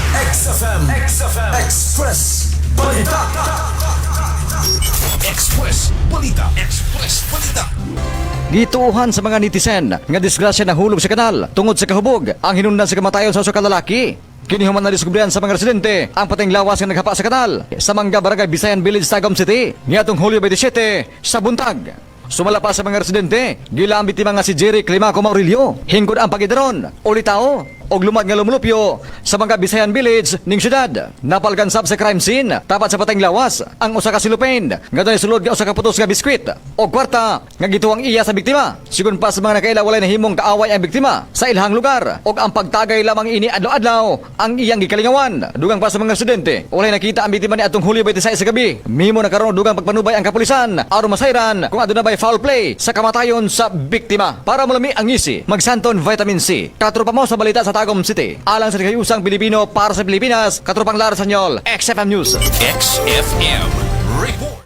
XFM Express Balita. Gituuhan sa mga netizen nga disgrasya na hulog sa kanal tungod sa kahubog ang hinungdan sa kamatayon sa usa ka lalaki. Kinihuman na diskubrihan sa mga residente ang patayng lawas nga naghapa sa kanal sa Mangga Barangay Bisayan Village, Tagum City niadtong Hulyo 27 sa buntag. Sumala pa sa mga residente, gila ang bitima nga si Jerry Climaco Maurilio. Hingkod ang pagidaron, ulitao, og lumad nga lumulupyo sa Mangga Bisayan Village ning syudad. Napalgansap sa crime scene, tapat sa patayng lawas, ang usa ka silupin, nga doon sulod nga usa ka putos nga biskwit, o kwarta, nga gituwang iya sa biktima. Sigun pa sa mga nakaila walay nahimong kaaway ang biktima sa ilhang lugar, og ang pagtagay lamang ini adlaw-adlaw ang iyang gikalingawan. Dugang pa sa mga residente, walay nakita ang biktima ni atong Hulyo 26 sa gabi. Mimo na karon dugang pagpanubay ang kapulisan, aron masayran kung aduna bay foul play sa kamatayon sa biktima. Para malami ang ngisi, magsanton vitamin C. Katropa mo sa balita sa Tagum City. Alang sa kayusang Pilipino para sa Pilipinas, katropang Lara Sanyol, XFM News. XFM Report.